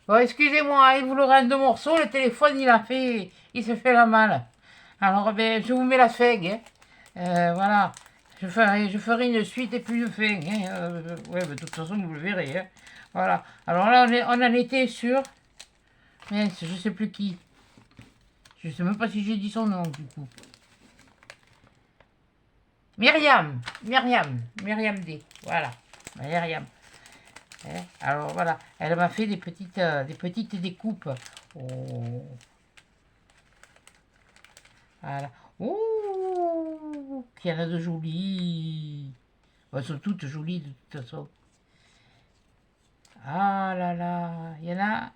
Bon, excusez-moi, il vous le rend deux morceaux, le téléphone, il s'est fait la malle. Alors, ben, je vous mets la feuille, hein. Voilà. Je ferai une suite et plus de fin, hein. Ouais, ben, de toute façon, vous le verrez, hein. Voilà. Alors là, on en était sur... Mais je sais plus qui. Je sais même pas si j'ai dit son nom, du coup. Myriam D. Voilà. Myriam. Hein. Alors voilà, elle m'a fait des petites découpes. Oh. Voilà. Ouh, qu'il y en a de jolies. Elles sont toutes jolies de toute façon. Ah là là, il y en a.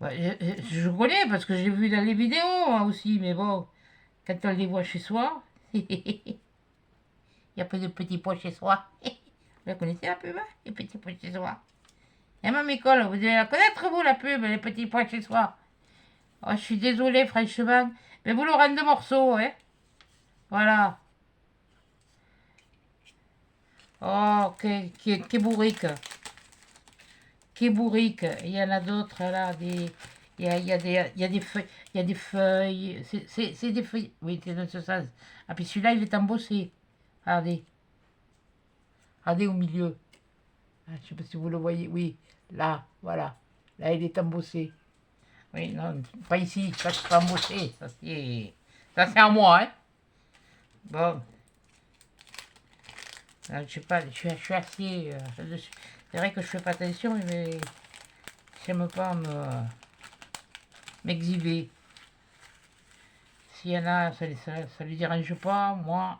Ouais, je connais parce que j'ai vu dans les vidéos moi aussi, mais bon, quand on les voit chez soi, il y a pas de petits pois chez soi. Vous connaissez la pub, hein, les petits pois chez soi? Et même école, vous devez la connaître vous la pub, les petits pois chez soi. Oh, je suis désolée, franchement. Mais vous l'aurez en deux morceaux, hein. Voilà. Oh, que bourrique. Que bourrique. Il y en a d'autres, là. Il y a des feuilles. Il y a des feuilles. C'est des feuilles. Oui, c'est dans ce sens. Ah, puis celui-là, il est embossé. Regardez. Regardez au milieu. Ah, je ne sais pas si vous le voyez. Oui, là, voilà. Là, il est embossé. Oui, non, pas ici. Ça, c'est pas embossé. Ça, c'est à moi, hein. Bon. Je sais pas, je suis assez dessus. C'est vrai que je fais pas attention, mais j'aime pas m'exhiber. S'il y en a, ça lui dérange pas. Moi,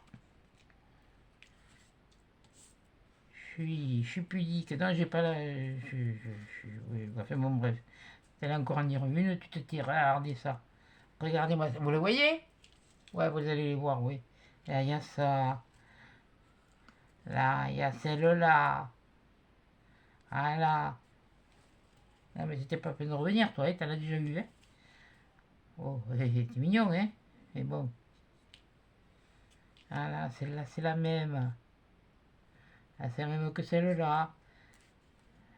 je suis pudique. Non, j'ai pas la. Oui, enfin, bon, bref. T'allais encore en dire une, tu te tires. Regardez ça. Regardez-moi. Vous le voyez? Ouais, vous allez les voir, oui. Là, il y a ça. Là, il y a celle-là. Voilà. Non, mais c'était pas la peine de revenir, toi, hein, t'en as déjà eu, hein. Oh, c'est mignon, hein. Mais bon. Voilà, celle-là, c'est la même. Ah, c'est la même que celle-là.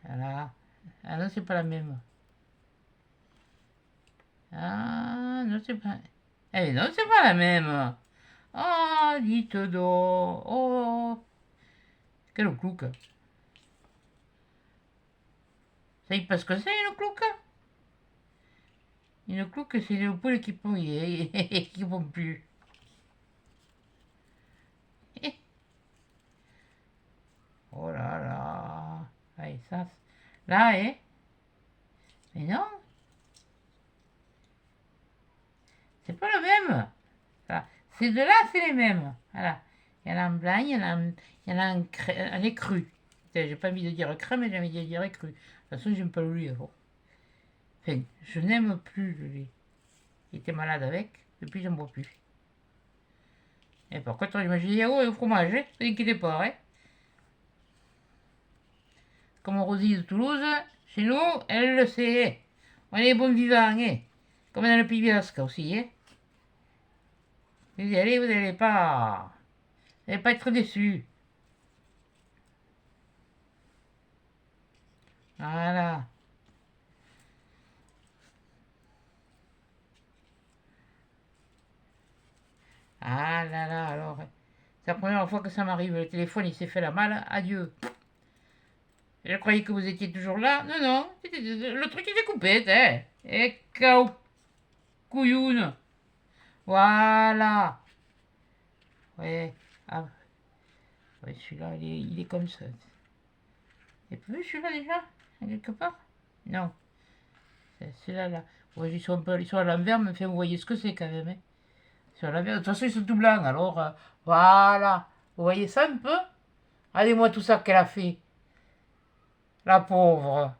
Voilà. Ah non, c'est pas la même. Ah, non, c'est pas... Eh non, c'est pas la même. Oh, dites donc. Oh, quelle clouque. Ça y passe que c'est une clouque? Une clouque, c'est les poules qui pondent, qui pondent plus. Oh là là. Allez, ça, là, hein. Mais non, c'est pas le même. Voilà. Ces deux-là, c'est les mêmes. Voilà. Il y en a en blanc, il y en a en écru. J'ai pas envie de dire crème, mais j'ai envie de dire écru. De toute façon, j'aime pas le lait. Bon. Enfin, je n'aime plus le lait. J'étais malade avec, depuis j'en bois plus. Et par contre, je mange des yaourts et au fromage, hein, ne vous inquiétez pas. Hein. Comme Rosie de Toulouse, chez nous, elle le sait. On est bons vivants, hein. Comme dans le Pays Basque aussi. Hein. Vous y allez, vous n'allez pas être déçus. Voilà. Ah là là, alors. C'est la première fois que ça m'arrive. Le téléphone, il s'est fait la malle. Adieu. Je croyais que vous étiez toujours là. Non, non. Le truc était coupé, hein. Et couilloune. Voilà. Ouais. Ah, ouais, celui-là, il est comme ça. Et puis celui-là déjà, quelque part? Non. C'est celui-là, là. Ouais, ils sont à l'envers, mais enfin, vous voyez ce que c'est quand même. Hein. Ils sont à l'envers. De toute façon, ils sont tout blancs. Alors, voilà. Vous voyez ça un peu? Regardez-moi tout ça qu'elle a fait. La pauvre.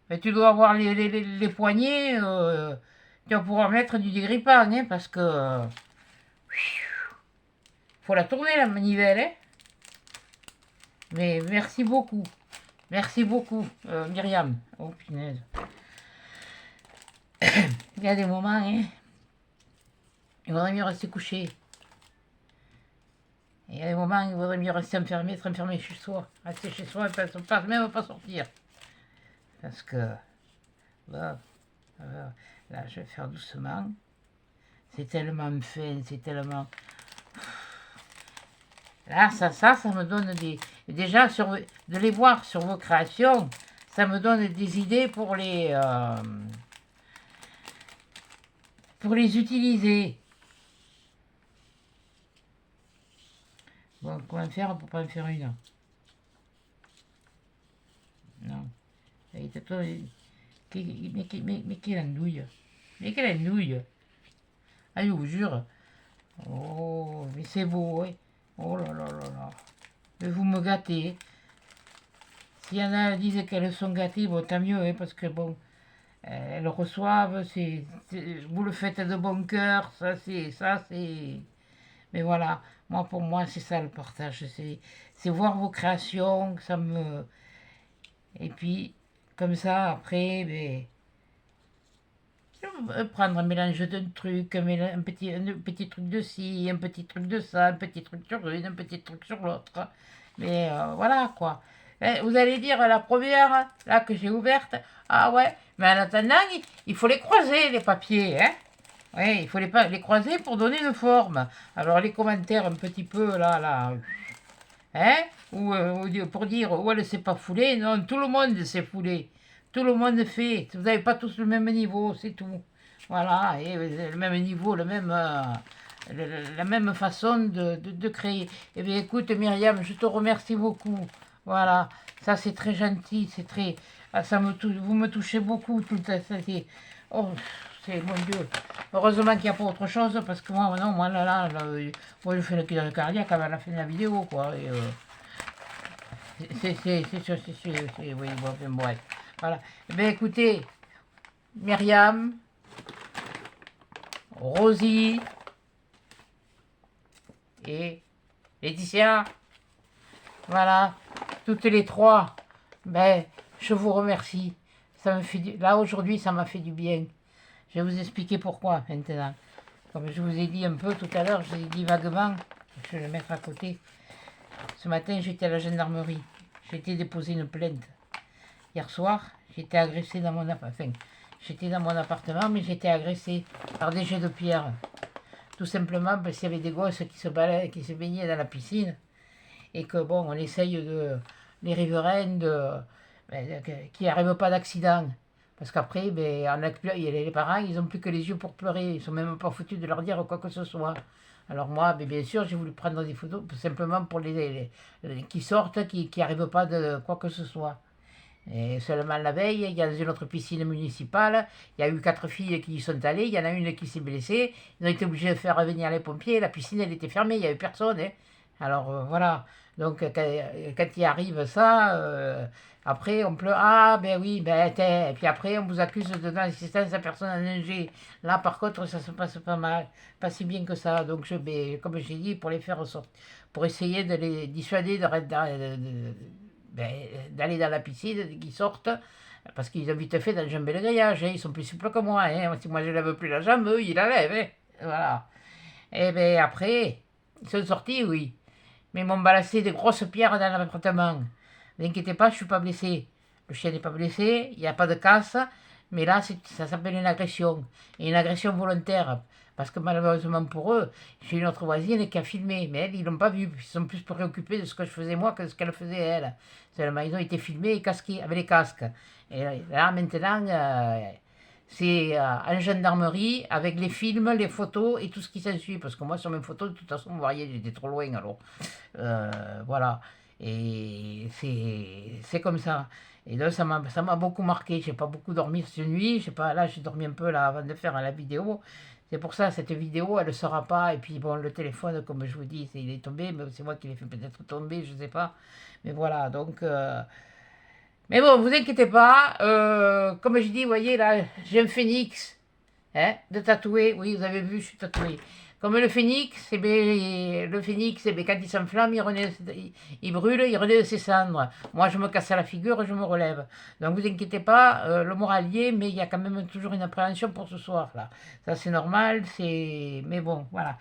Mais tu dois avoir les poignets. Tu vas pouvoir mettre du dégrippant, hein, parce que... faut la tourner, la manivelle, hein. Mais merci beaucoup. Merci beaucoup, Myriam. Oh, punaise. Il y a des moments, hein. Il vaudrait mieux rester couché. Et il y a des moments où il vaudrait mieux rester enfermé, être enfermé chez soi. Rester chez soi et pas, même pas sortir. Parce que là, là, je vais faire doucement. C'est tellement fin, c'est tellement... Là, ça me donne des... Déjà, de les voir sur vos créations, ça me donne des idées pour les utiliser. Bon, comment faire pour pas en faire une? Non. Mais quelle andouille. Mais quelle andouille. Ah, je vous jure. Oh, mais c'est beau, ouais. Oh là là là là. Mais vous me gâtez. S'il y en a qui disent qu'elles sont gâtées, bon, tant mieux, hein, parce que bon, elles reçoivent, vous le faites de bon cœur, ça c'est... Mais voilà, moi pour moi c'est ça le partage, c'est voir vos créations, ça me... Et puis, comme ça, après, ben, prendre un mélange d'un truc, un petit truc de ci, un petit truc de ça, un petit truc sur une, un petit truc sur l'autre. Mais voilà quoi. Vous allez dire la première, là que j'ai ouverte, ah ouais, mais en attendant, il faut les croiser les papiers, hein. Oui, il faut les croiser pour donner une forme. Alors les commentaires un petit peu là, hein, ou pour dire où elle ne s'est pas foulée, non, tout le monde s'est foulé. Tout le monde fait. Vous n'avez pas tous le même niveau, c'est tout. Voilà, et le même niveau, la même façon de créer. Eh bien, écoute, Myriam, je te remercie beaucoup. Voilà, ça c'est très gentil, c'est très... Ah, vous me touchez beaucoup tout le temps. Oh, c'est mon Dieu. Heureusement qu'il n'y a pas autre chose, parce que moi, non, moi, moi je fais le cœur cardiaque à la fin de la vidéo, quoi. Et, oui, bon, bref. Voilà. Eh bien, écoutez, Myriam, Rosie et Laetitia, voilà, toutes les trois, ben, je vous remercie. Ça me fait là, aujourd'hui, ça m'a fait du bien. Je vais vous expliquer pourquoi, maintenant. Comme je vous ai dit un peu tout à l'heure, je vous ai dit vaguement, je vais le mettre à côté. Ce matin, j'étais à la gendarmerie. J'ai été déposer une plainte. Hier soir, j'étais agressé dans mon appartement. Enfin, j'étais dans mon appartement, mais j'étais agressé par des jets de pierre. Tout simplement parce qu'il y avait des gosses qui se baignaient dans la piscine. Et que bon, on essaye les riverains qui n'arrivent pas d'accident. Parce qu'après, ben, les parents, ils n'ont plus que les yeux pour pleurer. Ils ne sont même pas foutus de leur dire quoi que ce soit. Alors moi, bien sûr, j'ai voulu prendre des photos simplement pour les qui sortent, qui n'arrivent pas de quoi que ce soit. Et seulement la veille, il y a dans une autre piscine municipale, il y a eu 4 filles qui y sont allées, il y en a une qui s'est blessée, ils ont été obligés de faire revenir les pompiers, la piscine elle était fermée, il n'y avait personne. Hein. Alors voilà, donc quand il arrive ça, après on pleure, ah ben oui, ben et puis après on vous accuse de non-assistance à personne en danger. Là par contre ça se passe pas mal, pas si bien que ça, donc comme j'ai dit, pour les faire ressortir, pour essayer de les dissuader d'aller dans la piscine, qu'ils sortent, parce qu'ils ont vite fait d'enjamber le grillage, hein, ils sont plus souples que moi, hein. Si moi je lève plus la jambe, eux ils la lèvent, hein. Voilà. Et bien après, ils sont sortis, oui, mais ils m'ont balancé des grosses pierres dans l'appartement. Ne vous inquiétez pas, je ne suis pas blessé. Le chien n'est pas blessé, il n'y a pas de casse, mais là ça s'appelle une agression, et une agression volontaire. Parce que malheureusement pour eux, j'ai une autre voisine qui a filmé, mais elle, ils l'ont pas vu. Ils sont plus préoccupés de ce que je faisais moi que de ce qu'elle faisait elle. Seulement, ils ont été filmés et casqués avec les casques. Et là, maintenant, c'est en gendarmerie avec les films, les photos et tout ce qui s'ensuit. Parce que moi, sur mes photos, de toute façon, vous voyez, j'étais trop loin alors. Voilà. Et c'est comme ça. Et là, ça m'a beaucoup marqué. J'ai pas beaucoup dormi cette nuit. Là, j'ai dormi un peu là avant de faire la vidéo. C'est pour ça, cette vidéo, elle ne sera pas. Et puis, bon, le téléphone, comme je vous dis, il est tombé. Mais c'est moi qui l'ai fait peut-être tomber, je ne sais pas. Mais voilà, donc... Mais bon, vous inquiétez pas. Comme je dis, vous voyez, là, j'ai un phénix. Hein, de tatouer. Oui, vous avez vu, je suis tatoué. Comme le phénix, quand il s'enflamme, il brûle, il renaît de ses cendres. Moi, je me casse la figure, je me relève. Donc, vous inquiétez pas, le moral y est, mais il y a quand même toujours une appréhension pour ce soir, là. Ça, c'est normal, mais bon, voilà.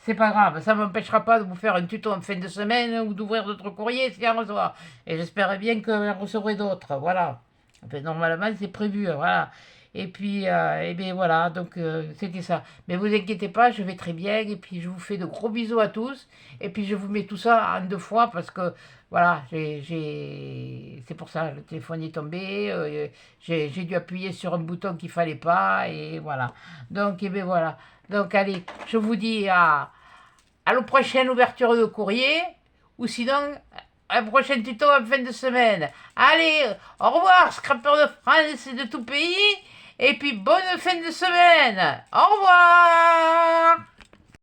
C'est pas grave, ça ne m'empêchera pas de vous faire un tuto en fin de semaine ou d'ouvrir d'autres courriers si on reçoit. Et j'espère bien que j'en recevrai d'autres, voilà. Enfin, normalement, c'est prévu, voilà. Et puis, et bien voilà, donc c'était ça. Mais vous inquiétez pas, je vais très bien. Et puis, je vous fais de gros bisous à tous. Et puis, je vous mets tout ça en 2 fois parce que, voilà, c'est pour ça, le téléphone est tombé. J'ai dû appuyer sur un bouton qu'il fallait pas. Et voilà. Donc, et bien voilà. Donc, allez, je vous dis à la prochaine ouverture de courrier, ou sinon, un prochain tuto en fin de semaine. Allez, au revoir, scrappers de France et de tout pays, et puis bonne fin de semaine. Au revoir.